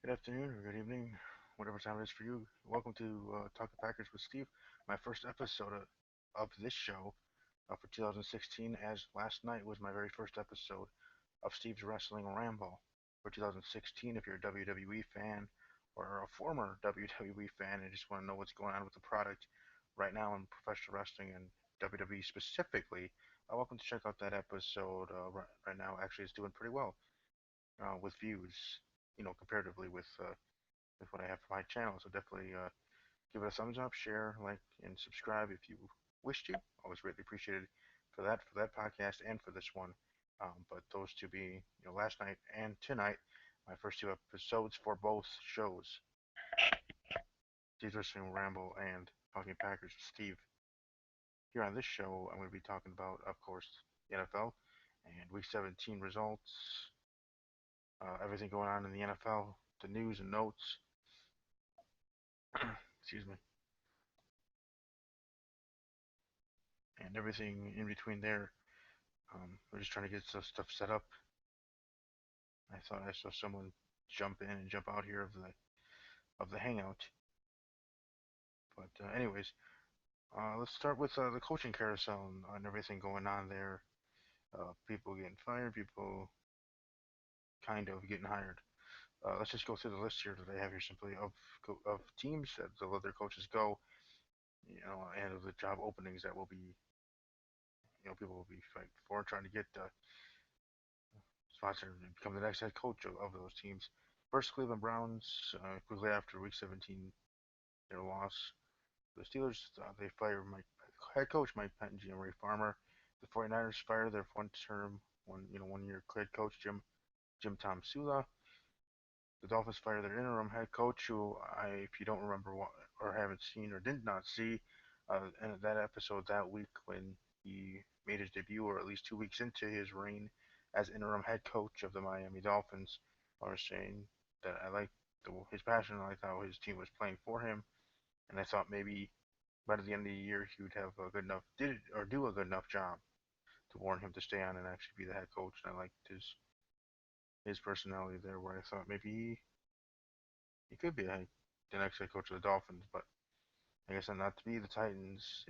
Good afternoon or good evening, whatever time it is for you. Welcome to Talking Packers with Steve, my first episode of this show for 2016, as last night was my very first episode of Steve's Wrestling Ramble for 2016. If you're a WWE fan or a former WWE fan and just want to know what's going on with the product right now in professional wrestling and WWE specifically, welcome to check out that episode right now. Actually, it's doing pretty well with views, comparatively with what I have for my channel. So definitely give it a thumbs up, share, like, and subscribe if you wish to. Always greatly appreciated for that podcast and for this one. But those to be last night and tonight, my first two episodes for both shows, Steve's Wrestling Ramble and Talking Packers with Steve. Here on this show, I'm going to be talking about, of course, the NFL and Week 17 results, everything going on in the NFL, the news and notes. Excuse me. And everything in between there. We're just trying to get some stuff set up. I thought I saw someone jump in and jump out here of the hangout. But anyways, let's start with the coaching carousel and everything going on there. People getting fired, people kind of getting hired. Let's just go through the list here that I have here simply of teams that the let their coaches go, and of the job openings that will be, people will be fighting for, trying to get sponsor and become the next head coach of those teams. First, Cleveland Browns, quickly after Week 17, their loss. The Steelers, they fire head coach Mike Pettine and Ray Farmer. The 49ers fire their one-year head coach Jim Tom Sula. The Dolphins fire their interim head coach, who if you don't remember or haven't seen or did not see, in that episode that week when he made his debut, or at least 2 weeks into his reign as interim head coach of the Miami Dolphins, I was saying that I liked his passion. I liked how his team was playing for him, and I thought maybe by the end of the year he would have a good enough do a good enough job to warrant him to stay on and actually be the head coach. And I liked his personality there, where I thought maybe he could be the next head coach of the Dolphins, but I guess not to be. The Titans,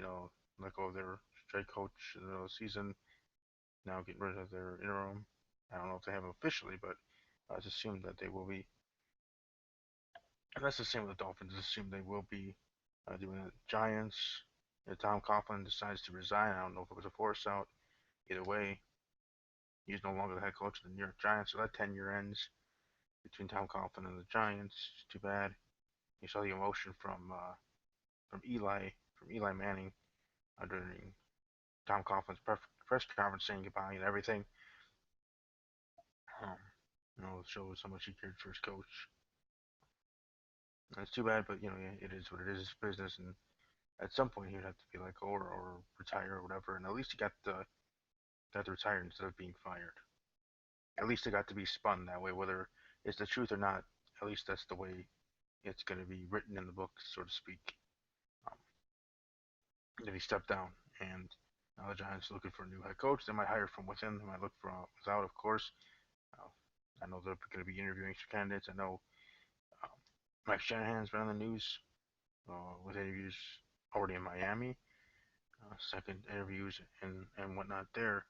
let go of their straight coach in the middle of the season, now getting rid of their interim. I don't know if they have him officially, but it's assumed that they will be. And that's the same with the Dolphins. It's assumed they will be doing it. Giants, Tom Coughlin decides to resign. I don't know if it was a force out. Either way, he's no longer the head coach of the New York Giants, so that tenure ends between Tom Coughlin and the Giants. Too bad. You saw the emotion from Eli Manning during Tom Coughlin's press conference saying goodbye and everything. Um, it shows how much he cared for his coach. And it's too bad, but it is what it is. It's business, and at some point he would have to be let go or retire or whatever. And at least he got to retire instead of being fired. At least it got to be spun that way, whether it's the truth or not. At least that's the way it's going to be written in the book, so to speak. Um, that he stepped down, and now the Giants are looking for a new head coach. They might hire from within. They might look for without, of course. Uh, I know they're going to be interviewing some candidates. I know um, Mike Shanahan's been on the news with interviews already in Miami, second interviews and whatnot there.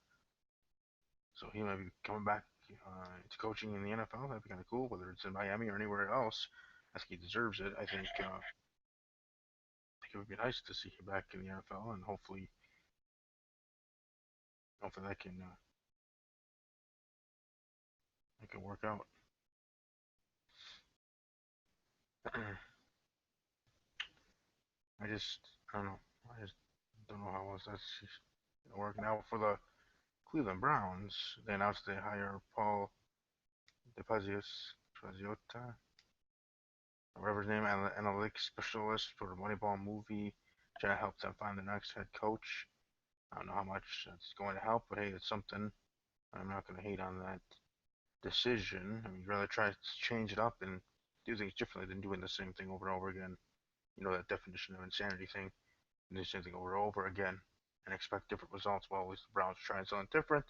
So he might be coming back to coaching in the NFL. That'd be kind of cool, whether it's in Miami or anywhere else. I think he deserves it. I think it would be nice to see him back in the NFL, and hopefully that can work out. I don't know. I just don't know how else that's working out for the Cleveland Browns. They announced they hire Paul Paziota, whatever his name, analytics specialist for the Moneyball movie, trying to help them find the next head coach. I don't know how much that's going to help, but hey, it's something. I'm not going to hate on that decision. I mean, you'd rather try to change it up and do things differently than doing the same thing over and over again. You know that definition of insanity thing. Do the same thing over and over again and expect different results. Well, at least the Browns trying something different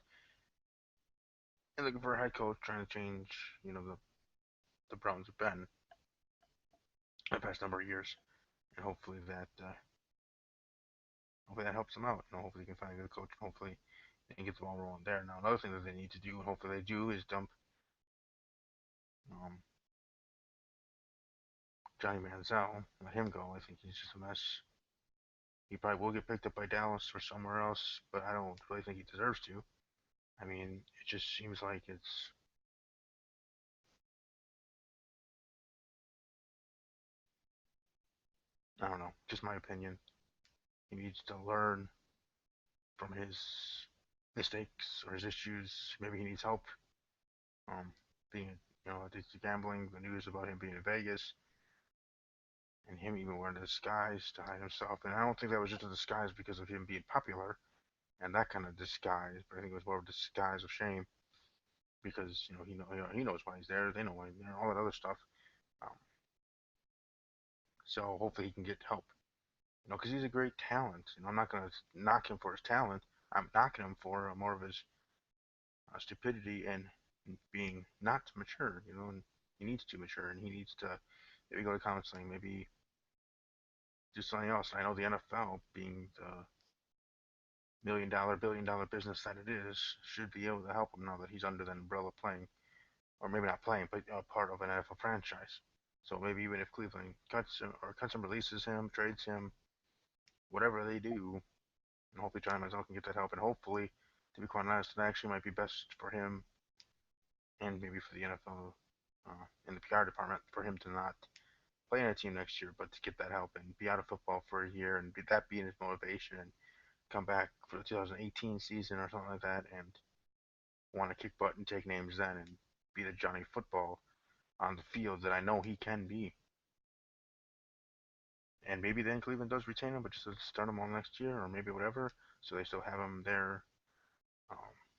and looking for a head coach trying to change, the the Browns have been the past number of years, and hopefully that helps them out. Hopefully they can find a good coach. Hopefully they can get the ball rolling there. Now another thing that they need to do, and hopefully they do, is dump um, Johnny Manziel. Let him go. I think he's just a mess. He probably will get picked up by Dallas or somewhere else, but I don't really think he deserves to. I mean, it just seems like I don't know, just my opinion. He needs to learn from his mistakes or his issues. Maybe he needs help. Being, addicted to gambling, the news about him being in Vegas, and him even wearing a disguise to hide himself. And I don't think that was just a disguise because of him being popular and that kind of disguise, but I think it was more of a disguise of shame because he knows why he's there. They know why he's there. All that other stuff. Um, so hopefully he can get help. Because he's a great talent. I'm not gonna knock him for his talent. I'm knocking him for more of his stupidity and being not mature. And he needs to mature, and he needs to maybe go to counseling, maybe do something else. I know the NFL, being the million-dollar, billion-dollar business that it is, should be able to help him now that he's under the umbrella playing, or maybe not playing, but part of an NFL franchise. So maybe even if Cleveland cuts him, releases him, trades him, whatever they do, and hopefully Johnny Manziel can get that help. And hopefully, to be quite honest, it actually might be best for him and maybe for the NFL in the PR department for him to not play in a team next year, but to get that help and be out of football for a year and that being his motivation and come back for the 2018 season or something like that and want to kick butt and take names then and be the Johnny Football on the field that I know he can be. And maybe then Cleveland does retain him, but just start him all next year or maybe whatever, so they still have him there um,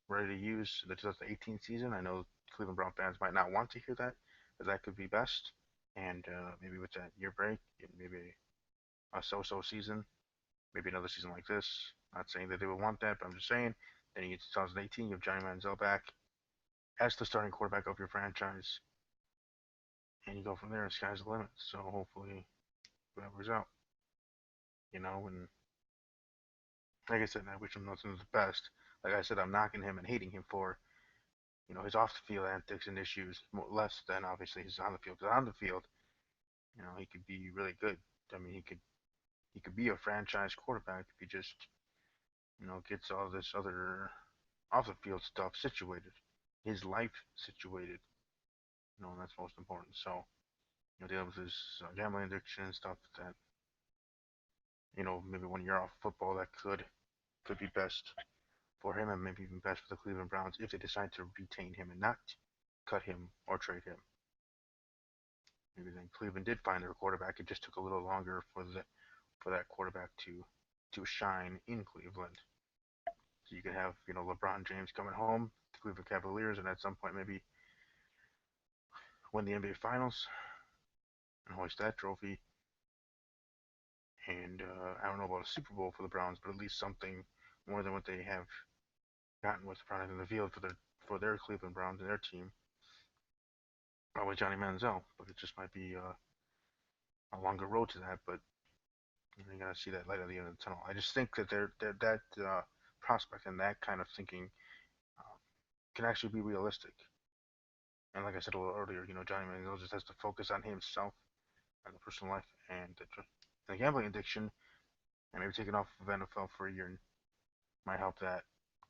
ready to use the 2018 season. I know Cleveland Brown fans might not want to hear that, but that could be best. And maybe with that year break, maybe a so-so season, maybe another season like this. Not saying that they would want that, but I'm just saying. Then you get 2018, you have Johnny Manziel back as the starting quarterback of your franchise, and you go from there. And sky's the limit. So hopefully that works out. And like I said, I wish him nothing but the best. Like I said, I'm knocking him and hating him for his off the field antics and issues less than obviously his on the field. Because on the field, he could be really good. I mean, he could be a franchise quarterback if he just gets all this other off the field stuff situated, his life situated. And that's most important. So dealing with his gambling addiction and stuff that maybe 1 year off football that could be best for him and maybe even best for the Cleveland Browns if they decide to retain him and not cut him or trade him. Maybe then Cleveland did find their quarterback. It just took a little longer for that quarterback to shine in Cleveland. So you could have LeBron James coming home, the Cleveland Cavaliers, and at some point maybe win the NBA Finals and hoist that trophy. And I don't know about a Super Bowl for the Browns, but at least something more than what they have gotten with the product in the field for their Cleveland Browns and their team. With Johnny Manziel, but it just might be a longer road to that. But you gotta see that light at the end of the tunnel. I just think that that prospect and that kind of thinking uh, can actually be realistic. And like I said a little earlier, Johnny Manziel just has to focus on himself and the personal life and the gambling addiction, and maybe taking off of NFL for a year might help that,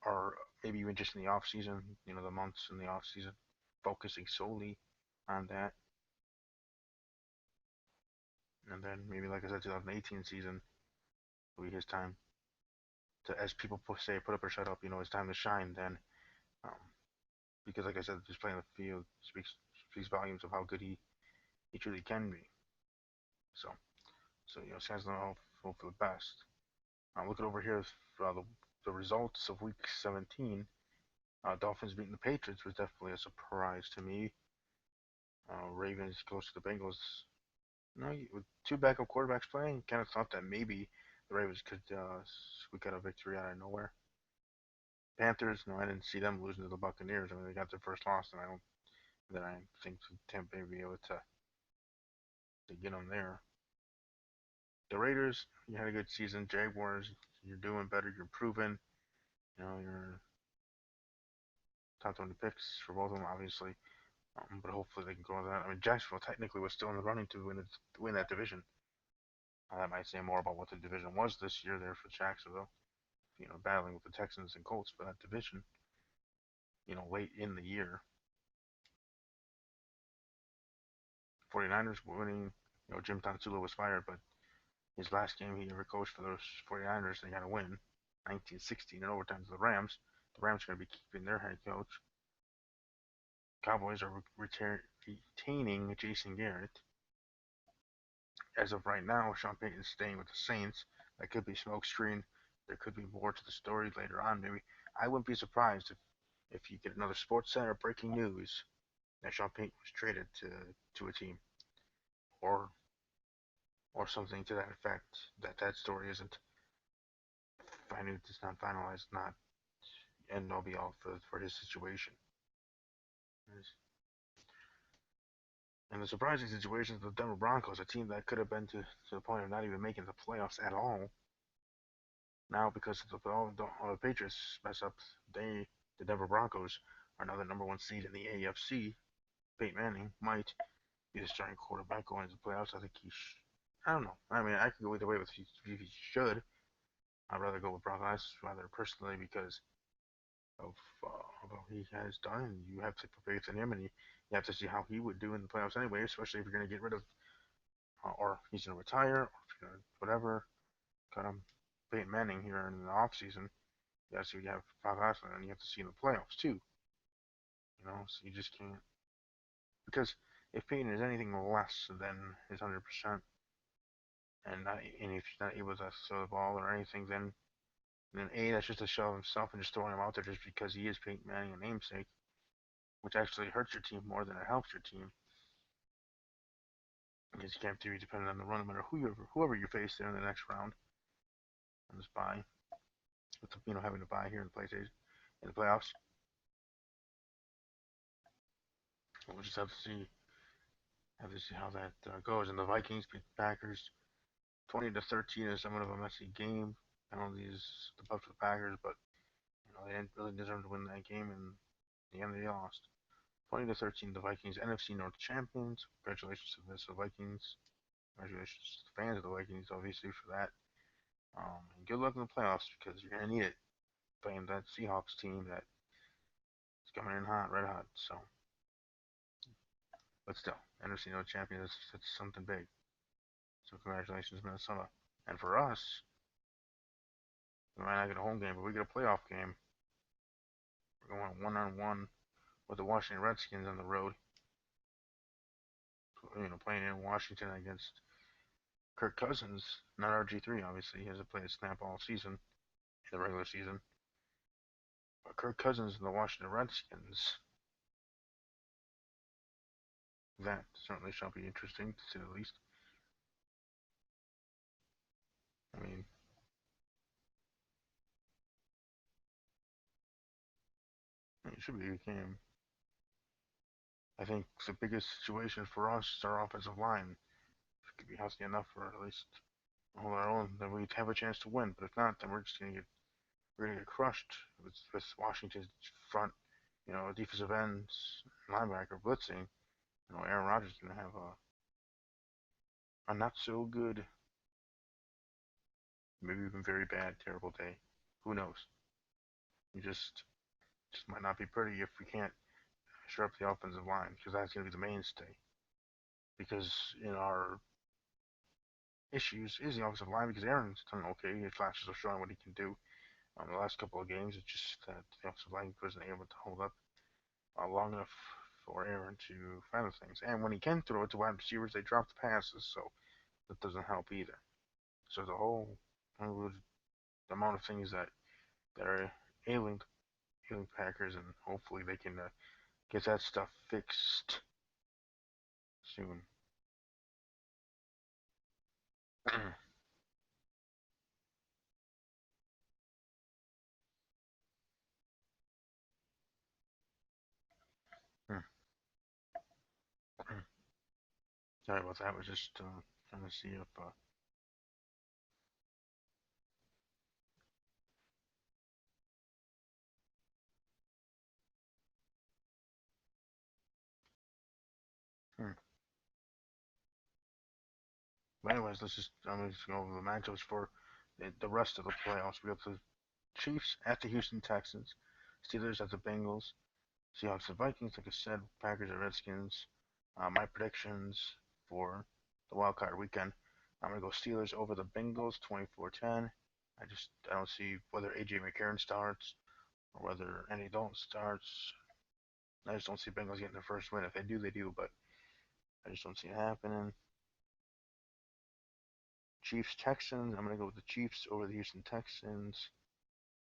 or maybe even just in the off season, the months in the off season, focusing solely on that, and then maybe like I said, 2018 season will be his time to, as people say, put up or shut up. It's time to shine then, um, because like I said, just playing the field speaks volumes of how good he truly can be. So Sam's gonna hope for the best. I'm looking over here, the results of Week 17. Dolphins beating the Patriots was definitely a surprise to me. Ravens goes to the Bengals. No, with two backup quarterbacks playing, kind of thought that maybe the Ravens could squeak out a victory out of nowhere. Panthers, no, I didn't see them losing to the Buccaneers. I mean, they got their first loss, and that I think Tampa Bay will be able to get them there. The Raiders, you had a good season. Jaguars, you're doing better. You're improving. You're top 20 picks for both of them, obviously. But hopefully they can grow that. I mean, Jacksonville technically was still in the running to win that division. That might say more about what the division was this year there for Jacksonville. Battling with the Texans and Colts for that division. Late in the year. 49ers were winning. Jim Tonsula was fired, but his last game he ever coached for those 49ers, they got to win. 1916 in overtime to the Rams. The Rams are going to be keeping their head coach. Cowboys are retaining Jason Garrett. As of right now, Sean Payton is staying with the Saints. That could be smokescreen. There could be more to the story later on. Maybe I wouldn't be surprised if you get another Sports Center breaking news that Sean Payton was traded to a team, or something to that effect. That story isn't it's not finalized, not end all be all for his situation. And the surprising situation is the Denver Broncos, a team that could have been to the point of not even making the playoffs at all. Now, because of the Patriots mess up, the Denver Broncos are now the number one seed in the AFC. Peyton Manning might be the starting quarterback going into the playoffs. I think I don't know. I mean, I could go either way with if he should. I'd rather go with Brock Lesnar rather personally because of what he has done. And you have to put faith in him, and you have to see how he would do in the playoffs anyway. Especially if you're going to get rid of, or he's going to retire, or if you're going to whatever, cut him. Peyton Manning here in the off season. Yeah, so you have Brock Lesnar, and you have to see in the playoffs too. So you just can't because if Peyton is anything less than his 100%, and if he's not able to throw the ball or anything, then A, that's just a show of himself and just throwing him out there just because he is Peyton Manning, a namesake, which actually hurts your team more than it helps your team. Because you can't be dependent on the run no matter whoever you face there in the next round on this bye. With having to bye here in the playoffs. We'll just have to see how that goes. And the Vikings beat the Packers 20-13 is somewhat of a messy game. Penalties the buff for the Packers, but they didn't really deserve to win that game, and in the end they lost. 20-13, the Vikings, NFC North champions. Congratulations to the Vikings. Congratulations to the fans of the Vikings, obviously, for that. And good luck in the playoffs because you're gonna need it playing that Seahawks team that is coming in hot, red hot. So, but still, NFC North champions, that's something big. So congratulations, Minnesota. And for us, we might not get a home game, but we get a playoff game. We're going 1-on-1 with the Washington Redskins on the road. Playing in Washington against Kirk Cousins, not RG3, obviously. He hasn't played a snap all season, in the regular season. But Kirk Cousins and the Washington Redskins, that certainly shall be interesting, to say the least. I mean, it should be a game. I think the biggest situation for us is our offensive line. If it could be healthy enough for at least hold our own, then we'd have a chance to win. But if not, then we're gonna get crushed with Washington's front, defensive ends, linebacker blitzing. Aaron Rodgers is gonna have a not so good, maybe even very bad, terrible day. Who knows? You just might not be pretty if we can't shore up the offensive line because that's gonna be the mainstay. Because in our issues is the offensive line because Aaron's done okay. He flashes of showing what he can do. The last couple of games, it's just that the offensive line wasn't able to hold up long enough for Aaron to find things. And when he can throw it to wide receivers, they drop the passes, so that doesn't help either. So the whole the amount of things that are ailing Packers, and hopefully they can get that stuff fixed soon. Sorry about that. I was just trying to see if. Hmm. But anyways, I'm just go over the matchups for the rest of the playoffs. We got the Chiefs at the Houston Texans, Steelers at the Bengals, Seahawks and Vikings. Like I said, Packers at Redskins. My predictions for the wild card weekend. I'm gonna go Steelers over the Bengals, 24-10. I don't see whether AJ McCarron starts or whether Andy Dalton starts. I just don't see Bengals getting their first win. If they do, they do, but I just don't see it happening. Chiefs Texans. I'm gonna go with the Chiefs over the Houston Texans,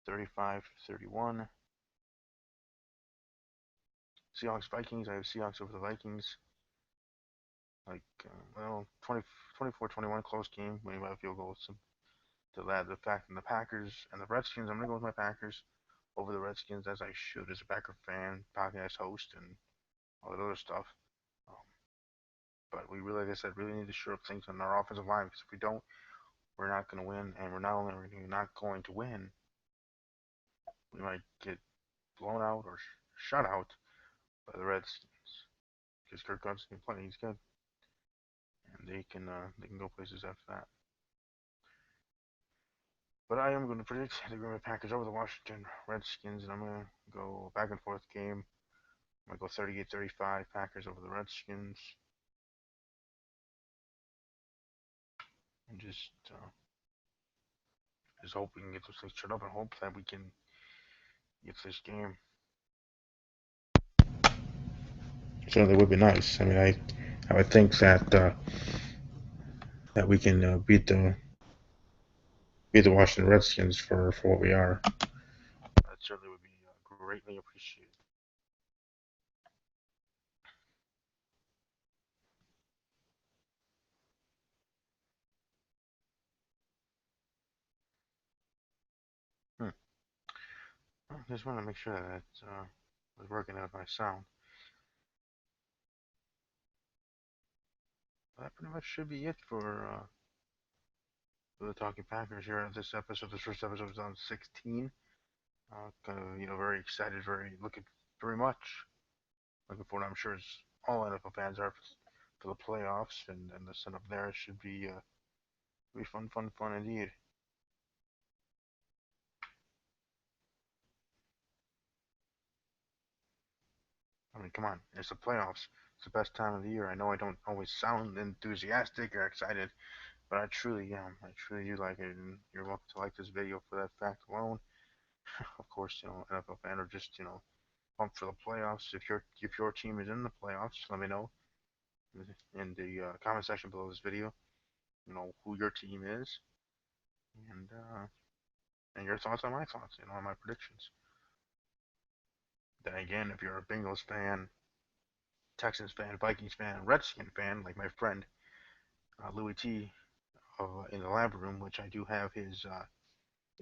35-31. Seahawks Vikings. I have Seahawks over the Vikings. Like, well, 20, 24-21, close game, winning by a field goal. To add the fact in the Packers and the Redskins, I'm gonna go with my Packers over the Redskins, as I should as a Packer fan, podcast host, and all that other stuff. Um, but we really, like I said, really need to shore up things on our offensive line, because if we don't, we're not going to win, and we're not only not going to win, we might get blown out or shut out by the Redskins, because Kirk Cousins can play, he's good, and they can go places after that. But I am going to predict the Green Bay Packers over the Washington Redskins, and I'm going to go back and forth game. I'm going to go 38-35 Packers over the Redskins, and just hope we can get those things shut up, and hope that we can get this game. Certainly would be nice. I mean, I would think that we can beat the Washington Redskins for what we are. That certainly would be greatly appreciated. Hmm. I just want to make sure that was working out my sound. That pretty much should be it for the Talking Packers here on this episode. This first episode is on 16. Kind of, very excited, very looking very much looking forward. I'm sure as all NFL fans are for the playoffs and the setup there should be fun, fun, fun indeed. I mean, come on, it's the playoffs. It's the best time of the year. I know I don't always sound enthusiastic or excited, but I truly am. I truly do like it, and you're welcome to like this video for that fact alone. Of course, NFL fan or just pumped for the playoffs. If your team is in the playoffs, let me know in the comment section below this video. You know who your team is, and your thoughts on my thoughts. On my predictions. Then again, if you're a Bengals fan, Texans fan, Vikings fan, Redskin fan, like my friend Louis T in the lab room, which I do have his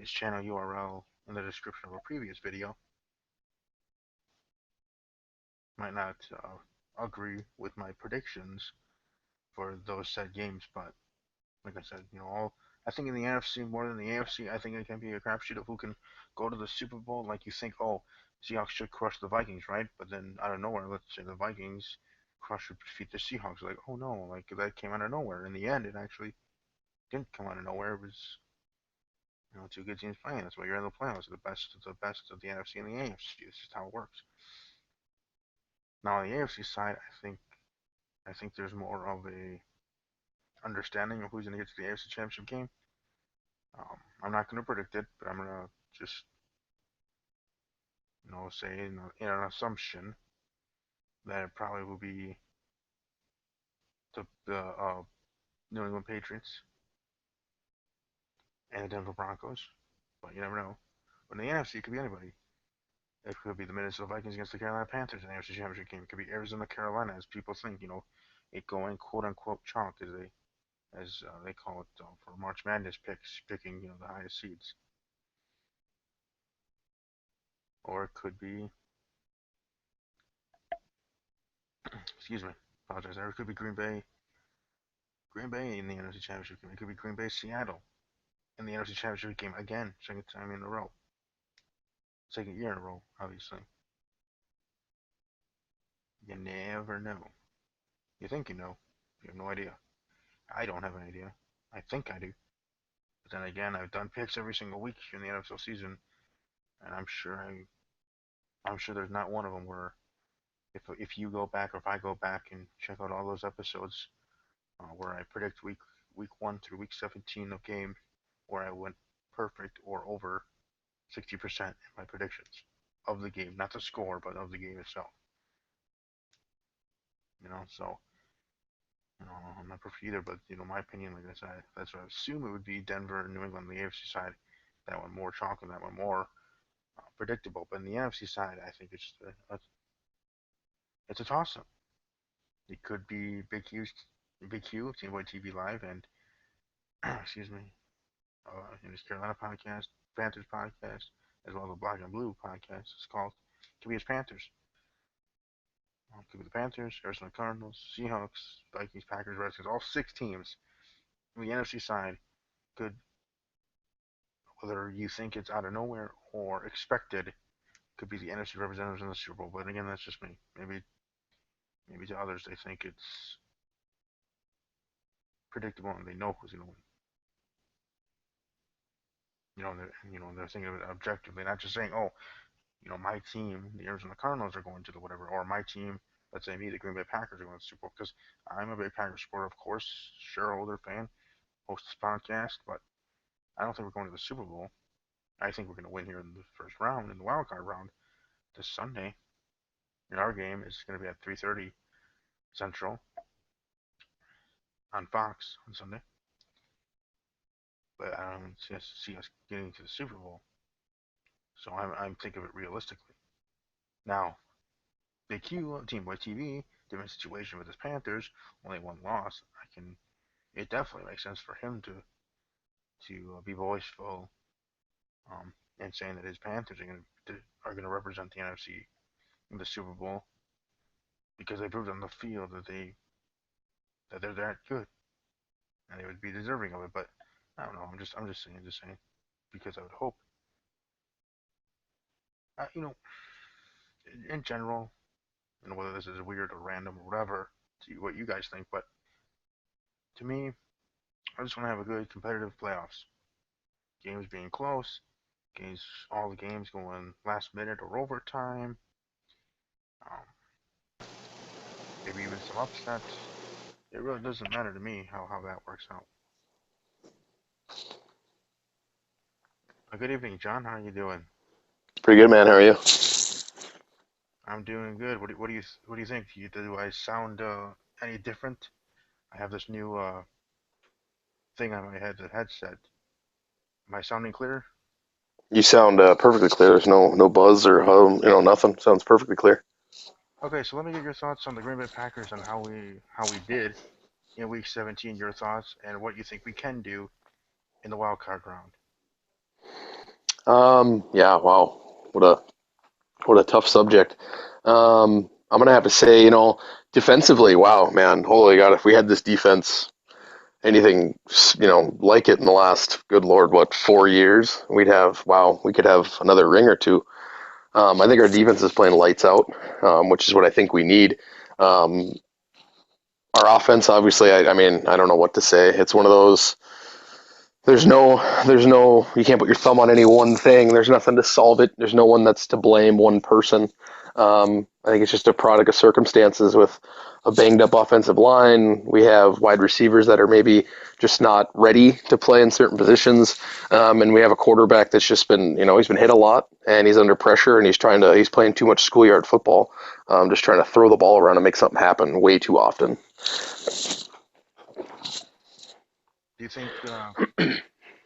channel URL in the description of a previous video, might not agree with my predictions for those said games, but like I said, I think in the NFC more than the AFC, I think it can be a crapshoot of who can go to the Super Bowl. Like you think, oh, Seahawks should crush the Vikings, right? But then out of nowhere, let's say the Vikings crush or defeat the Seahawks. Like, oh no, like that came out of nowhere. In the end, it actually didn't come out of nowhere. It was two good teams playing. That's why you're in the playoffs. The best of the NFC and the AFC. This is how it works. Now on the AFC side, I think there's more of a understanding of who's going to get to the AFC Championship game. I'm not going to predict it, but I'm going to just say in an assumption that it probably will be the New England Patriots and the Denver Broncos, but you never know. But in the NFC, it could be anybody. It could be the Minnesota Vikings against the Carolina Panthers in the AFC Championship game. It could be Arizona, Carolina, as people think. It going quote unquote chalk as they call it for March Madness picks, picking the highest seeds. Or it could be, excuse me, apologize. Or it could be Green Bay Green Bay in the NFC Championship game. It could be Green Bay Seattle in the NFC Championship game again, second time in a row, second year in a row, obviously. You never know. You think you know. You have no idea. I don't have an idea. I think I do. But then again, I've done picks every single week in the NFL season, and I'm sure there's not one of them where if you go back or if I go back and check out all those episodes where I predict week 1 through week 17 of games where I went perfect or over 60% in my predictions of the game, not the score, but of the game itself. So I'm not perfect either, but my opinion, like I said, that's what I assume it would be Denver and New England on the AFC side. That one more chalk and that one more predictable. But in the NFC side, I think it's a toss up. It could be Big Q, Team Boy TV Live, and excuse me, in his Carolina podcast, Panthers podcast, as well as the Black and Blue podcast. It's called. It could be his Panthers. It could be the Panthers, Arizona Cardinals, Seahawks, Vikings, Packers, Redskins, all 6 teams. On the NFC side could, whether you think it's out of nowhere or expected, could be the NFC representatives in the Super Bowl. But again, that's just me. Maybe to others they think it's predictable and they know who's going to win. They're thinking of it objectively, not just saying, oh, my team, the Arizona Cardinals, are going to the whatever, or my team, let's say me, the Green Bay Packers, are going to the Super Bowl. Because I'm a big Packers supporter, of course, shareholder, fan, host this podcast, but I don't think we're going to the Super Bowl. I think we're going to win here in the first round, in the wild card round, this Sunday. And our game is going to be at 3:30 Central on Fox on Sunday. But I don't see us getting to the Super Bowl. So I'm thinking of it realistically. Now, Big Q, Team Boy TV, different situation with his Panthers, only one loss. It definitely makes sense for him to be boastful, and saying that his Panthers are going to represent the NFC in the Super Bowl because they proved on the field that they're that good and they would be deserving of it. But I don't know. I'm just saying because I would hope. Uh, you know, in general, whether this is weird or random or whatever, to what you guys think, but to me, I just want to have a good competitive playoffs. Games being close, all the games going last minute or overtime. Um, maybe even some upsets. It really doesn't matter to me how that works out. Good evening, John. How are you doing? Pretty good, man. How are you? I'm doing good. What do you think? Do I sound any different? I have this new thing on my head, the headset. Am I sounding clear? You sound perfectly clear. There's no buzz or nothing. Sounds perfectly clear. Okay, so let me get your thoughts on the Green Bay Packers and how we did in Week 17. Your thoughts and what you think we can do in the wild card round. Yeah. Wow. What a tough subject. I'm gonna have to say, defensively, wow, man, holy God, if we had this defense, anything, like it in the last, good Lord, what, 4 years, we could have another ring or two. I think our defense is playing lights out, which is what I think we need. Um, our offense, obviously, I mean, I don't know what to say. It's one of those. You can't put your thumb on any one thing. There's nothing to solve it. There's no one that's to blame, one person. I think it's just a product of circumstances with a banged up offensive line. We have wide receivers that are maybe just not ready to play in certain positions. And we have a quarterback that's just been, he's been hit a lot and he's under pressure and he's playing too much schoolyard football, just trying to throw the ball around and make something happen way too often. Do you think?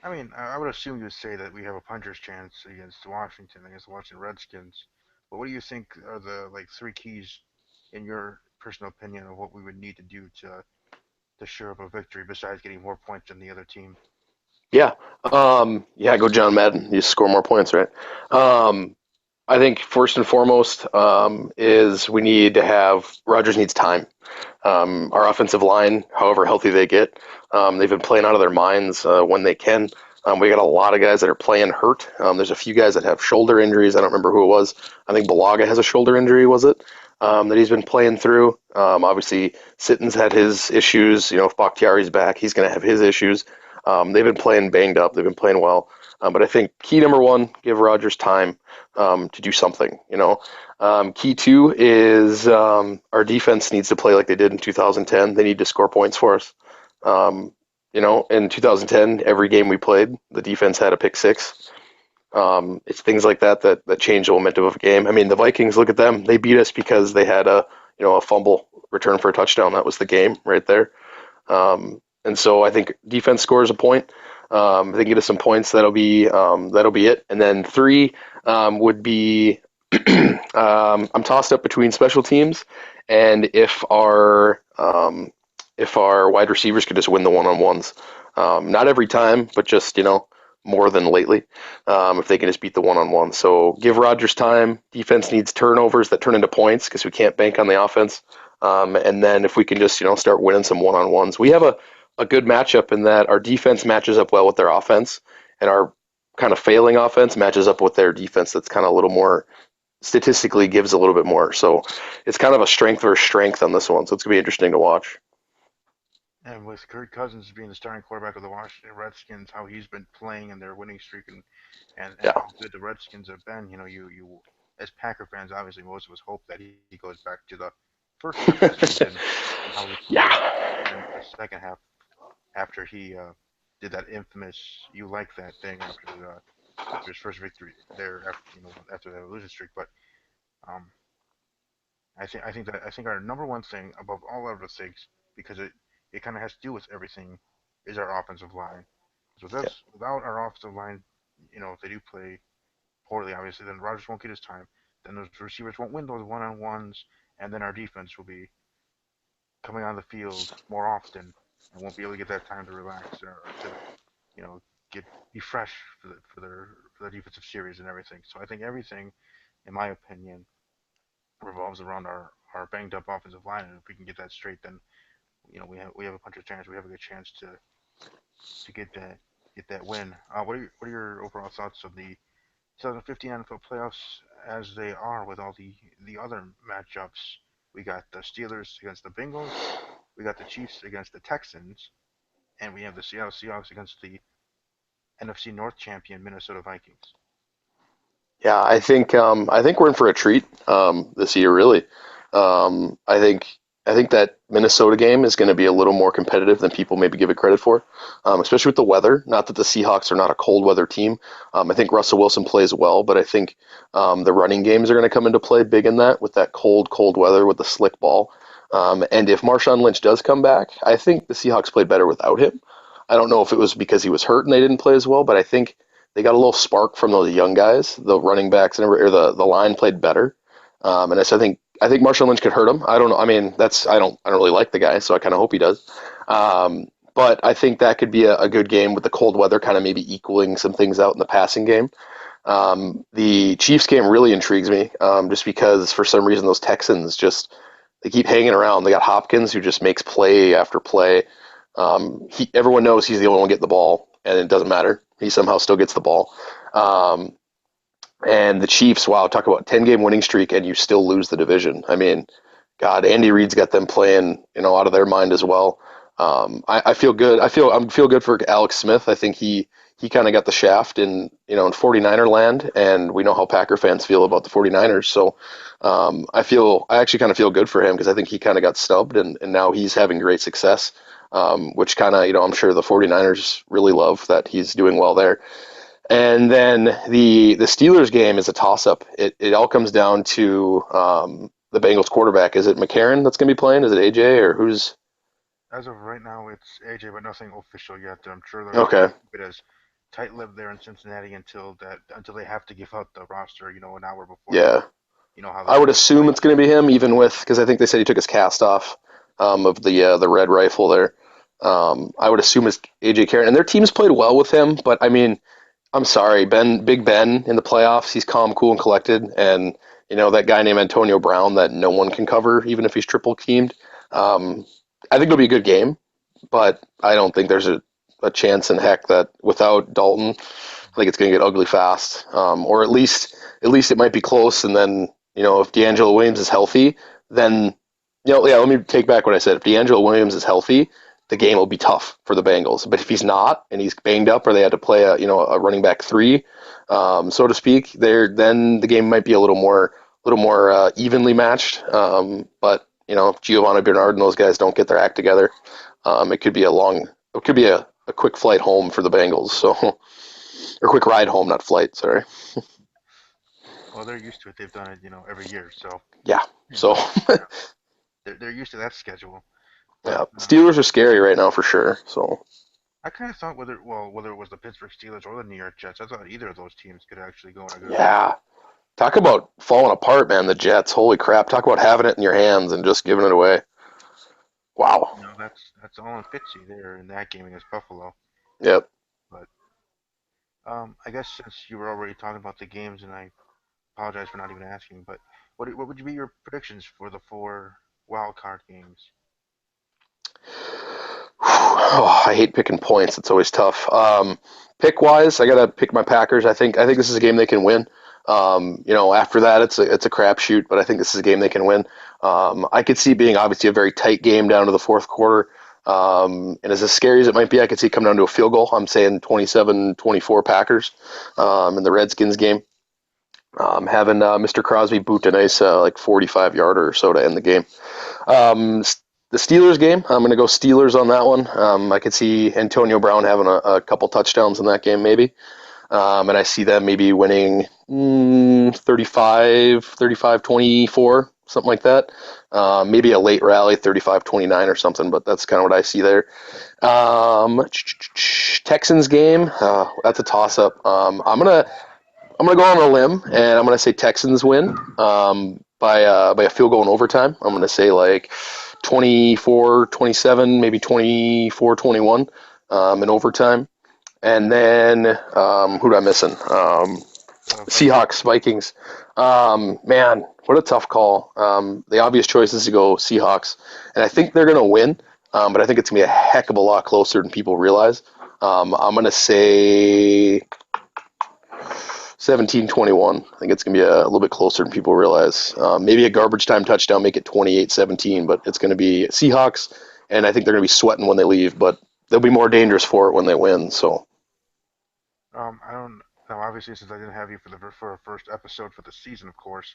I mean, I would assume you would say that we have a puncher's chance against the Washington Redskins. But what do you think are the like 3 keys, in your personal opinion, of what we would need to do to shore up a victory besides getting more points than the other team? Yeah. Yeah, go John Madden. You score more points, right? Um, I think first and foremost is we need to have Rodgers needs time. Our offensive line, however healthy they get, they've been playing out of their minds when they can. We got a lot of guys that are playing hurt. There's a few guys that have shoulder injuries. I don't remember who it was. I think Balaga has a shoulder injury, was it? That he's been playing through. Obviously, Sitton's had his issues. If Bakhtiari's back, he's going to have his issues. They've been playing banged up. They've been playing well. But I think key number one, give Rodgers time to do something. Key two is our defense needs to play like they did in 2010. They need to score points for us. In 2010, every game we played, the defense had a pick six. It's things like that change the momentum of a game. I mean, the Vikings, look at them. They beat us because they had a fumble return for a touchdown. That was the game right there. And so I think defense scores a point. If they get us some points, that'll be it. And then three would be I'm tossed up between special teams and if our wide receivers could just win the one-on-ones. Not every time, but just more than lately. If they can just beat the one-on-one. So give Rodgers time. Defense needs turnovers that turn into points because we can't bank on the offense. And then if we can just start winning some one-on-ones, we have a good matchup in that our defense matches up well with their offense, and our kind of failing offense matches up with their defense. That's kind of a little more statistically gives a little bit more. So it's kind of a strength versus strength on this one. So it's gonna be interesting to watch. And with Kirk Cousins being the starting quarterback of the Washington Redskins, how he's been playing in their winning streak, and Yeah. how good the Redskins have been, you as Packer fans, obviously most of us hope that he goes back to the first half of the season and how he played Yeah. in the second half after he did that infamous "you like that" thing after his first victory there after that losing streak. But um, I think our number one thing above all other things, because it kind of has to do with everything, is our offensive line. Because Yeah. without our offensive line, if they do play poorly, obviously, then Rodgers won't get his time. Then those receivers won't win those one-on-ones, and then our defense will be coming on the field more often and won't be able to get that time to relax or to, you know, get be fresh for the defensive series and everything. So I think everything, in my opinion, revolves around our banged up offensive line, and if we can get that straight, then we have a punch of chance. We have a good chance to get that win. What are your overall thoughts of the 2015 NFL playoffs as they are with all the other matchups? We got the Steelers against the Bengals, we got the Chiefs against the Texans, and we have the Seattle Seahawks against the NFC North champion Minnesota Vikings. Yeah, I think we're in for a treat this year. Really, I think that Minnesota game is going to be a little more competitive than people maybe give it credit for, especially with the weather. Not that the Seahawks are not a cold weather team. I think Russell Wilson plays well, but I think the running games are going to come into play big in that with that cold weather with the slick ball. And if Marshawn Lynch does come back, I think the Seahawks played better without him. I don't know if it was because he was hurt and they didn't play as well, but I think they got a little spark from those young guys. The running backs and or the line played better, and I think Marshawn Lynch could hurt him. I don't know. I mean, I don't really like the guy, so I kind of hope he does. But I think that could be a good game with the cold weather, kind of maybe equaling some things out in the passing game. The Chiefs game really intrigues me, just because for some reason those Texans just they keep hanging around. They got Hopkins who just makes play after play. Everyone knows he's the only one getting the ball, and it doesn't matter. He somehow still gets the ball. Um, and the Chiefs, wow, talk about 10-game winning streak, and you still lose the division. I mean, God, Andy Reid's got them playing, out of their mind as well. I feel good. I feel good for Alex Smith. I think he kind of got the shaft in 49er land, and we know how Packer fans feel about the 49ers. So I actually kind of feel good for him because I think he kind of got snubbed, and now he's having great success, which kind of I'm sure the 49ers really love that he's doing well there. And then the Steelers game is a toss up. It all comes down to the Bengals quarterback. Is it McCarron that's going to be playing? Is it AJ or who's? As of right now, it's AJ, but nothing official yet. I'm sure they're going to Okay. keep it as tight-lipped there in Cincinnati until they have to give out the roster, an hour before. Yeah. You know how they I would do it. assume it's going to be him, even with because I think they said he took his cast off of the red rifle there. I would assume it's AJ Carron, and their team's played well with him, but I mean, I'm sorry, Big Ben in the playoffs. He's calm, cool, and collected, and that guy named Antonio Brown that no one can cover, even if he's triple teamed. Um, I think it'll be a good game, but I don't think there's a chance in heck that without Dalton, I think it's going to get ugly fast. Or at least it might be close, and then if D'Angelo Williams is healthy, then yeah. Let me take back what I said. If D'Angelo Williams is healthy, the game will be tough for the Bengals. But if he's not and he's banged up, or they had to play a running back three, so to speak, then the game might be a little more evenly matched. But if Giovanni Bernard and those guys don't get their act together, it could be a quick flight home for the Bengals. So or quick ride home, not flight. Sorry. Well, they're used to it. They've done it, every year. So Yeah. So um, they're used to that schedule. But yeah, Steelers are scary right now for sure. So I kind of thought whether it was the Pittsburgh Steelers or the New York Jets, I thought either of those teams could actually go on a good run. yeah, talk about falling apart, man. The Jets, holy crap! Talk about having it in your hands and just giving it away. Wow. That's all in Fitzy there in that game against Buffalo. Yep. But I guess since you were already talking about the games, and I apologize for not even asking, but what would be your predictions for the four wild card games? Oh, I hate picking points. It's always tough. Pick wise, I gotta pick my Packers. I think this is a game they can win. After that, it's a crapshoot, but I think this is a game they can win. I could see it being obviously a very tight game down to the fourth quarter. And as scary as it might be, I could see it come down to a field goal. I'm saying 27-24 Packers in the Redskins game. Having Mr. Crosby boot a nice like 45-yarder or so to end the game. Um, the Steelers game, I'm going to go Steelers on that one. I could see Antonio Brown having a couple touchdowns in that game, maybe. And I see them maybe winning 35-24, something like that. Maybe a late rally, 35-29 or something, but that's kind of what I see there. Um, Texans game, that's a toss up. I'm gonna go on a limb and I'm gonna say Texans win by a field goal in overtime. I'm gonna say like 24-27, maybe 24-21 in overtime. And then who am I missing? Vikings. Seahawks, Vikings. Man, what a tough call. The obvious choice is to go Seahawks, and I think they're gonna win. But I think it's gonna be a heck of a lot closer than people realize. I'm gonna say 17-21. I think it's going to be a little bit closer than people realize. Maybe a garbage time touchdown, make it 28-17, but it's going to be Seahawks, and I think they're going to be sweating when they leave, but they'll be more dangerous for it when they win. So, I don't know. Obviously, since I didn't have you for a first episode for the season, of course.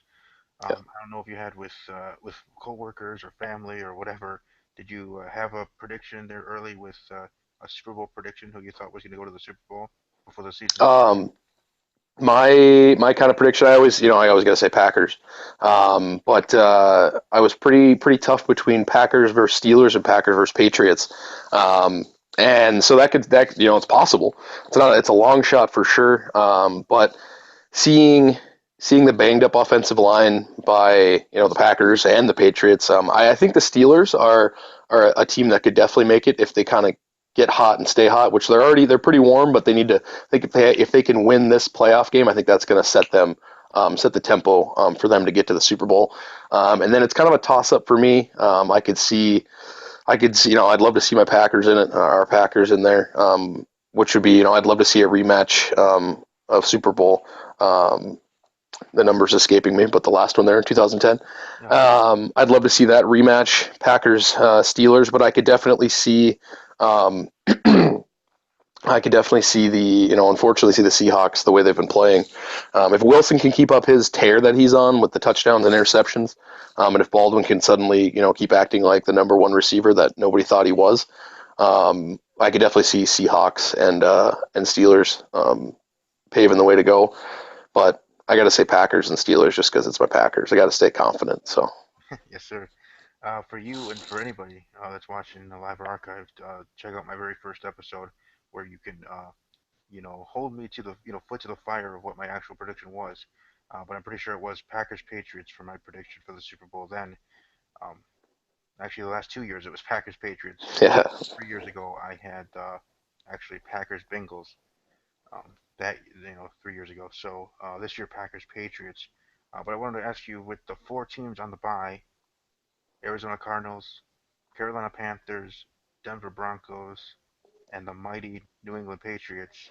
yeah. I don't know if you had with coworkers or family or whatever. Did you have a prediction there early with a Super Bowl prediction who you thought was going to go to the Super Bowl before the season started? Um, my kind of prediction, I always got to say Packers, but I was pretty tough between Packers versus Steelers and Packers versus Patriots, and so that it's possible. It's a long shot for sure, but seeing seeing the banged up offensive line by the Packers and the Patriots, I think the Steelers are a team that could definitely make it if they kind of get hot and stay hot, which they're pretty warm, but they need to. I think if they can win this playoff game, I think that's going to set the tempo for them to get to the Super Bowl. And then it's kind of a toss up for me. I'd love to see my Packers in it, our Packers in there, which would be, I'd love to see a rematch of Super Bowl. The numbers escaping me, but the last one there in 2010. Yeah. I'd love to see that rematch, Packers Steelers, but um, I could definitely see unfortunately see the Seahawks the way they've been playing. If Wilson can keep up his tear that he's on with the touchdowns and interceptions, and if Baldwin can suddenly, keep acting like the number one receiver that nobody thought he was, I could definitely see Seahawks and Steelers paving the way to go. But I got to say Packers and Steelers just because it's my Packers. I got to stay confident. So Yes, sir. For you and for anybody that's watching the live or archived, check out my very first episode where you can, hold me to the, foot to the fire of what my actual prediction was. But I'm pretty sure it was Packers Patriots for my prediction for the Super Bowl then. Um, Actually, the last 2 years it was Packers Patriots, and yeah, 3 years ago I had actually Packers Bengals. Um, that 3 years ago. So this year Packers Patriots. But I wanted to ask you with the four teams on the bye: Arizona Cardinals, Carolina Panthers, Denver Broncos, and the mighty New England Patriots.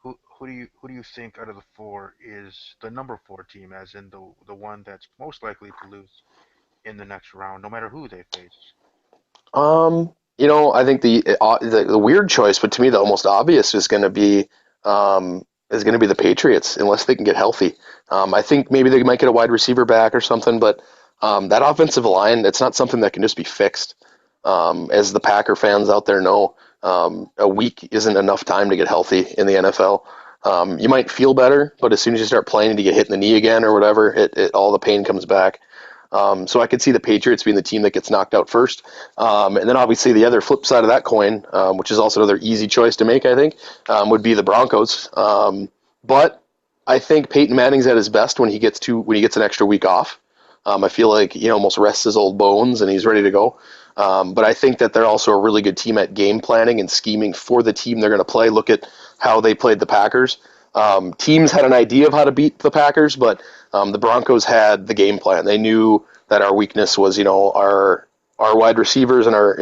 Who do you think out of the four is the number four team, as in the one that's most likely to lose in the next round, no matter who they face? I think the weird choice, but to me the almost obvious is going to be the Patriots unless they can get healthy. I think maybe they might get a wide receiver back or something, but that offensive line, it's not something that can just be fixed. As the Packer fans out there know, a week isn't enough time to get healthy in the NFL. You might feel better, but as soon as you start playing and you get hit in the knee again or whatever, all the pain comes back. So I could see the Patriots being the team that gets knocked out first. And then obviously the other flip side of that coin, which is also another easy choice to make, I think, would be the Broncos. But I think Peyton Manning's at his best when he gets an extra week off. I feel like he almost rests his old bones and he's ready to go. But I think that they're also a really good team at game planning and scheming for the team they're going to play. Look at how they played the Packers. Teams had an idea of how to beat the Packers, but the Broncos had the game plan. They knew that our weakness was, our wide receivers and our,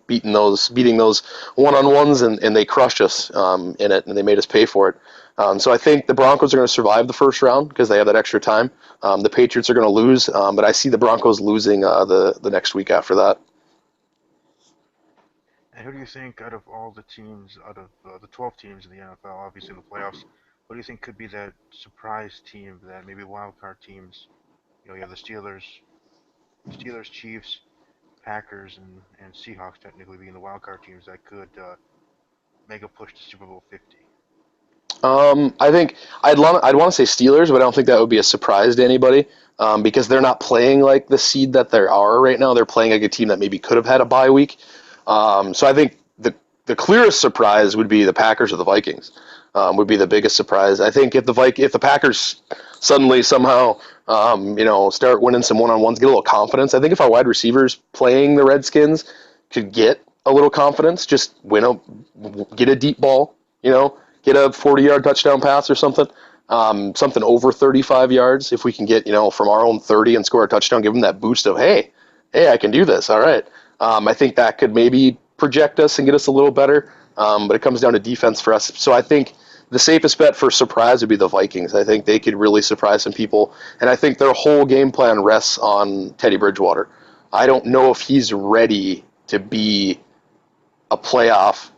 beating those one on ones, and they crushed us in it, and they made us pay for it. So I think the Broncos are going to survive the first round because they have that extra time. The Patriots are going to lose, but I see the Broncos losing the next week after that. And who do you think out of all the teams, out of the 12 teams in the NFL, obviously in the playoffs, what do you think could be that surprise team, that maybe wild card teams? You have the Steelers, Chiefs, Packers, and Seahawks technically being the wild card teams that could make a push to Super Bowl 50. I think I'd want to say Steelers, but I don't think that would be a surprise to anybody because they're not playing like the seed that they are right now. They're playing like a team that maybe could have had a bye week. So I think the clearest surprise would be the Packers or the Vikings. Would be the biggest surprise. I think if the Packers suddenly somehow start winning some one on ones, get a little confidence. I think if our wide receivers playing the Redskins could get a little confidence, just get a deep ball, get a 40-yard touchdown pass or something. Something over 35 yards. If we can get, from our own 30 and score a touchdown, give them that boost of, hey, I can do this. All right. I think that could maybe project us and get us a little better. But it comes down to defense for us. So I think the safest bet for surprise would be the Vikings. I think they could really surprise some people. And I think their whole game plan rests on Teddy Bridgewater. I don't know if he's ready to be a playoff,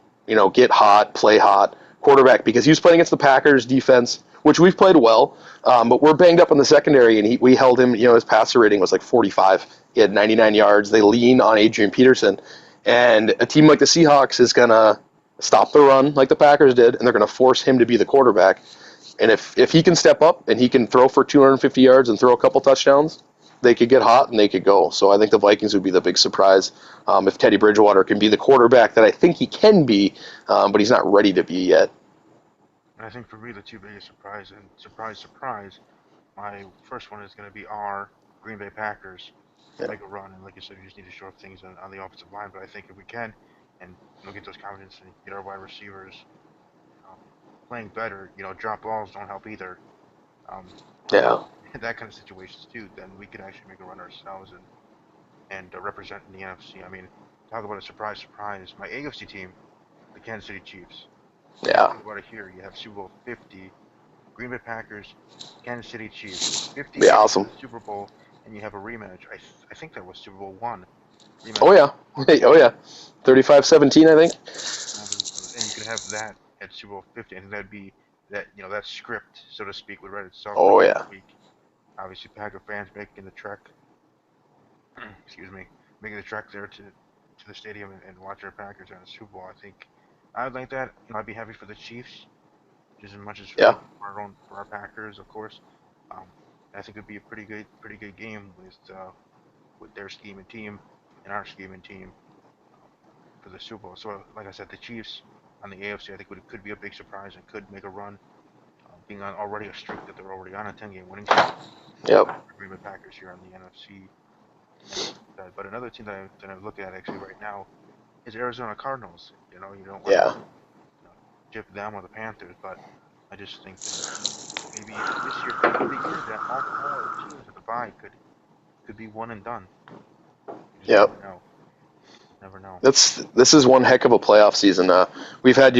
get hot, play hot quarterback because he was playing against the Packers defense, which we've played well, but we're banged up in the secondary, and we held him. His passer rating was like 45. He had 99 yards. They lean on Adrian Peterson, and a team like the Seahawks is gonna stop the run like the Packers did, and they're gonna force him to be the quarterback. And if he can step up and he can throw for 250 yards and throw a couple touchdowns, they could get hot and they could go. So I think the Vikings would be the big surprise if Teddy Bridgewater can be the quarterback that I think he can be, but he's not ready to be yet. And I think for me, the two biggest surprise, and surprise, surprise, my first one is going to be our Green Bay Packers to Yeah, make a run. And like you said, we just need to shore up things on the offensive line. But I think if we can, and get those confidence and get our wide receivers um, playing better, drop balls don't help either. Um, yeah, that kind of situations too, then we could actually make a run ourselves and represent in the NFC. I mean, talk about a surprise, surprise. My AFC team, the Kansas City Chiefs. I mean, yeah, think about it here. You have Super Bowl 50, Green Bay Packers, Kansas City Chiefs. 50 be getting to awesome. the Super Bowl, and you have a rematch. I think that was Super Bowl one rematch Oh of yeah, Super Bowl oh 50. yeah, 35-17, I think. I believe so. And you could have that at Super Bowl 50. I think that'd be that script, so to speak, would write itself Oh week yeah, after week. Obviously, Packer fans making the trek, excuse me, making the trek there to the stadium and watch our Packers in the Super Bowl. I think I'd like that. I'd be happy for the Chiefs just as much as yeah, for our Packers, of course. Um, I think it'd be a pretty good game with their scheme and team and our scheme and team um, for the Super Bowl. So, like I said, the Chiefs on the AFC, I think could be a big surprise and could make a run, being on already a streak that they're already on a 10-game winning streak. yep, Green Bay Packers here on the NFC side. But another team that I'm looking at actually right now is Arizona Cardinals. You don't want to yeah, jip them or the Panthers, but I just think that maybe this year could be the year that all four teams at the bye could be one and done. You just Yep. never know. Never know. This is one heck of a playoff season. We've had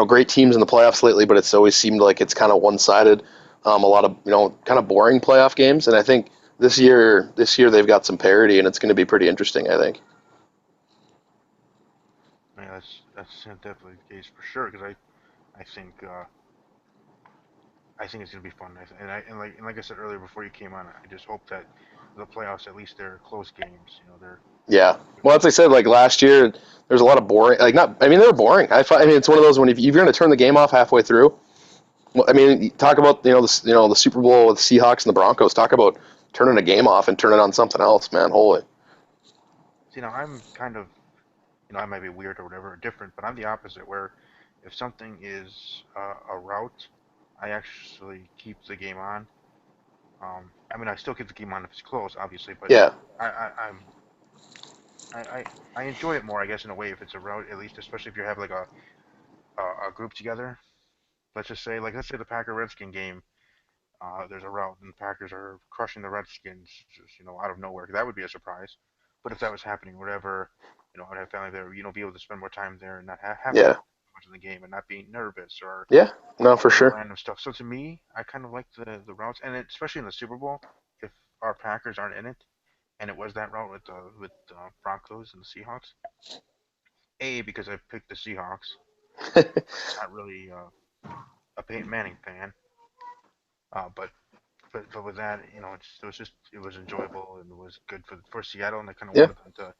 great teams in the playoffs lately, but it's always seemed like it's kind of one sided. A lot of kind of boring playoff games, and I think this year they've got some parity, and it's going to be pretty interesting. I think. Yeah, that's definitely the case for sure. Because I think I think it's gonna be fun. And like I said earlier before you came on, I just hope that the playoffs at least they're close games. You know, they're Yeah. you Well, know as I said, like last year, there's a lot of boring. Like not, I mean, they're boring. I mean, it's one of those when if you're going to turn the game off halfway through. Well, I mean, talk about the Super Bowl with the Seahawks and the Broncos. Talk about turning a game off and turning on something else, man. Holy. I'm kind of I might be weird or whatever, or different, but I'm the opposite. Where if something is a route, I actually keep the game on. I mean, I still keep the game on if it's close, obviously, but Yeah. I, I I'm I enjoy it more, I guess, in a way if it's a route, at least, especially if you have like a group together. Let's say the Packer Redskin game. There's a route and the Packers are crushing the Redskins, just out of nowhere. That would be a surprise. But if that was happening, whatever, I'd have family there, be able to spend more time there and not have to Yeah. watch much of the game and not being nervous Yeah. No, for or sure. random stuff. So to me, I kind of like the routes, and especially in the Super Bowl, if our Packers aren't in it, and it was that route with Broncos and the Seahawks. A because I picked the Seahawks. Not really a Peyton Manning fan, but but with that, it was enjoyable and it was good for Seattle, and I kind of Yeah. wanted them to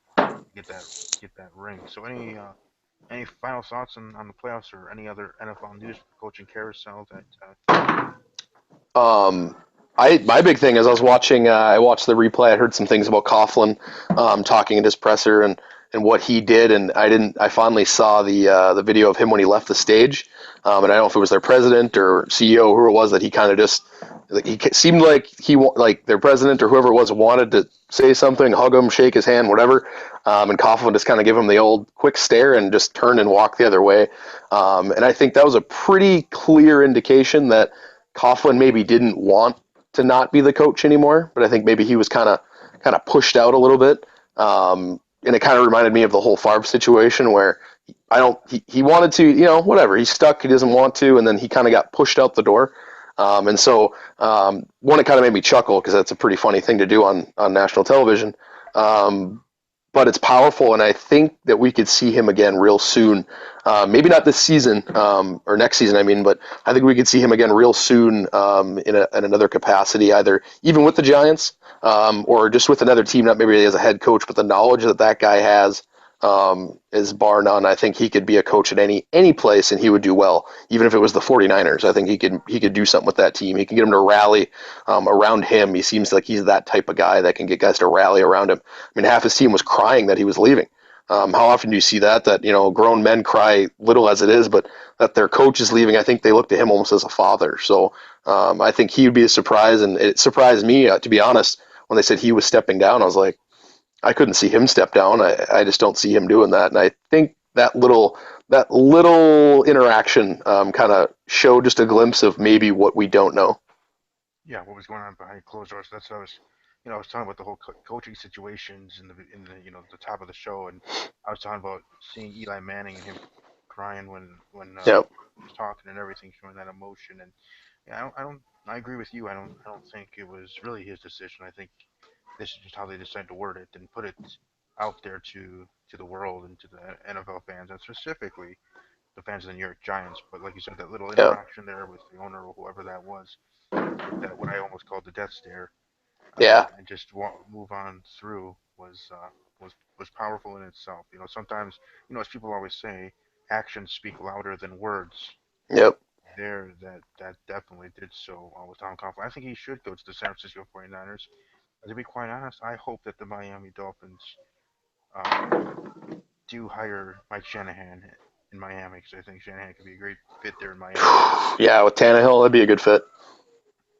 get that get that ring. So any final thoughts on the playoffs or any other NFL news coaching carousel that Um, my big thing is I watched the replay. I heard some things about Coughlin, talking in his presser and what he did, and I finally saw the video of him when he left the stage, and I don't know if it was their president or CEO, who it was, that he kind of just like, he seemed like like their president or whoever it was wanted to say something, hug him, shake his hand, whatever, and Coughlin just kind of give him the old quick stare and just turned and walked the other way, and I think that was a pretty clear indication that Coughlin maybe didn't want to not be the coach anymore, but I think maybe he was kind of pushed out a little bit. And it kind of reminded me of the whole Favre situation where I don't he wanted to, whatever, he's stuck, he doesn't want to, and then he kind of got pushed out the door. And so one, it kind of made me chuckle because that's a pretty funny thing to do on national television. Um, but it's powerful, and I think that we could see him again real soon. Maybe not this season, or next season, I mean, but I think we could see him again real soon, in another capacity, either even with the Giants, or just with another team, not maybe as a head coach, but the knowledge that guy has, is bar none. I think he could be a coach at any place, and he would do well, even if it was the 49ers. I think he could do something with that team. He can get them to rally around him. He seems like he's that type of guy that can get guys to rally around him. I mean, half his team was crying that he was leaving. How often do you see that? That grown men cry, little as it is, but that their coach is leaving. I think they look to him almost as a father. So I think he would be a surprise, and it surprised me, to be honest, when they said he was stepping down. I was like, I couldn't see him step down. I just don't see him doing that. And I think that little interaction kind of showed just a glimpse of maybe what we don't know. yeah, what was going on behind closed doors. That's what I was talking about the whole coaching situations in the the top of the show, and I was talking about seeing Eli Manning and him crying when Yeah, he was talking and everything, showing that emotion. And yeah, I agree with you. I don't think it was really his decision. I think this is just how they decided to word it and put it out there to the world and to the NFL fans, and specifically the fans of the New York Giants. But like you said, that little yeah, interaction there with the owner or whoever that was, with that what I almost called the death stare, yeah, and just move on through was powerful in itself. Sometimes as people always say, actions speak louder than words. yep, There, that definitely did so with Tom Coughlin. I think he should go to the San Francisco 49ers. To be quite honest, I hope that the Miami Dolphins uh, do hire Mike Shanahan in Miami because I think Shanahan could be a great fit there in Miami. yeah. With Tannehill, that'd be a good fit.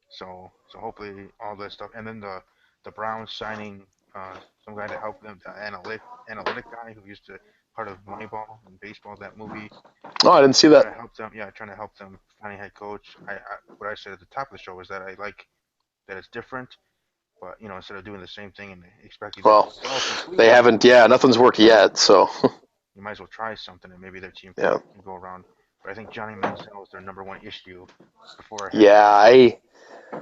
So hopefully all that stuff, and then the Browns signing some guy to help them, the analytic guy who used to part of Moneyball and baseball, that movie. Oh, I didn't see Try that. to help them. Yeah, trying to help them find a head coach. What I said at the top of the show is that I like that it's different, but instead of doing the same thing and expecting different Well, results in they Cleveland, haven't. Yeah, nothing's worked yet. So you might as well try something and maybe their team yeah, can go around. But I think Johnny Manziel is their number one issue before a head yeah. coach.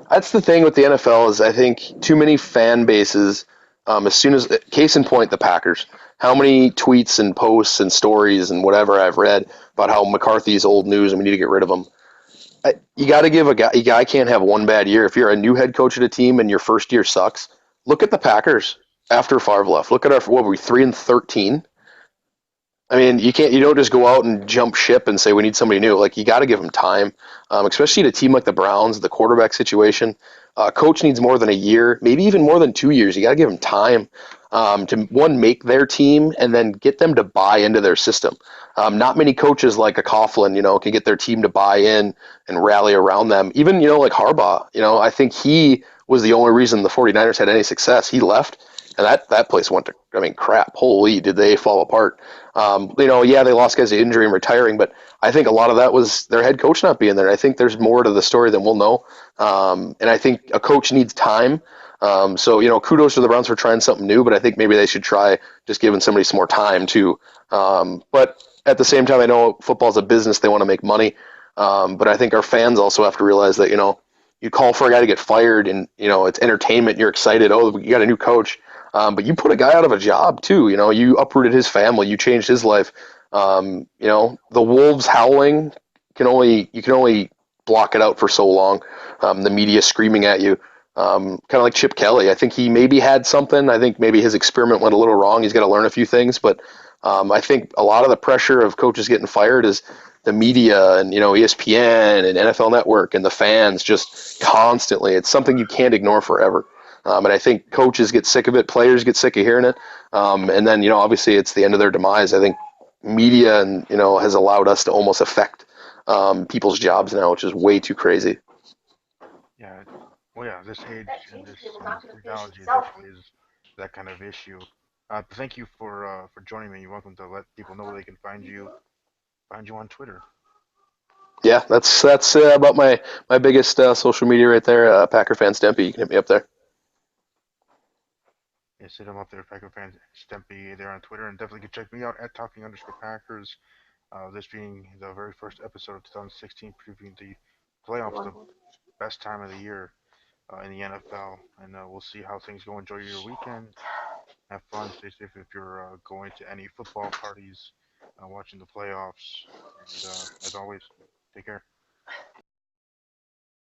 That's the thing with the NFL is I think too many fan bases. As soon as case in point, the Packers. How many tweets and posts and stories and whatever I've read about how McCarthy's old news and we need to get rid of him. You got to give a guy can't have one bad year. If you're a new head coach at a team and your first year sucks, look at the Packers after Favre left. Look at our what were we 3-13. I mean, you don't just go out and jump ship and say we need somebody new. Like you got to give them time, especially to a team like the Browns, the quarterback situation. Coach needs more than a year, maybe even more than 2 years. You got to give them time to one make their team and then get them to buy into their system. Not many coaches like a Coughlin, can get their team to buy in and rally around them. Even like Harbaugh, I think he was the only reason the 49ers had any success. He left, and that place went to I mean crap. Holy, did they fall apart? Yeah, they lost guys to injury and retiring, but I think a lot of that was their head coach not being there. I think there's more to the story than we'll know, and I think a coach needs time. So kudos to the Browns for trying something new, but I think maybe they should try just giving somebody some more time too. But at the same time, I know football's a business; they want to make money. But I think our fans also have to realize that you call for a guy to get fired, and it's entertainment. You're excited. Oh, you got a new coach. But you put a guy out of a job too. You uprooted his family. You changed his life. The wolves howling you can only block it out for so long. The media screaming at you, kind of like Chip Kelly. I think he maybe had something. I think maybe his experiment went a little wrong. He's got to learn a few things. But I think a lot of the pressure of coaches getting fired is the media and ESPN and NFL Network and the fans just constantly. It's something you can't ignore forever. And I think coaches get sick of it, players get sick of hearing it, and then obviously it's the end of their demise. I think media and has allowed us to almost affect people's jobs now, which is way too crazy. Yeah, well, yeah, this age and this technology definitely is that kind of issue. Thank you for joining me. You're welcome to let people know where they can find you on Twitter. Yeah, that's about my biggest social media right there. Packer fan Stempy, you can hit me up there. Yeah, sit them up there, Packer fans, Stempy there on Twitter, and definitely can check me out at talking_Packers. This being the very first episode of 2016, previewing the playoffs, the best time of the year in the NFL, and we'll see how things go. Enjoy your weekend. Have fun. Stay safe if you're going to any football parties, watching the playoffs. And as always, take care.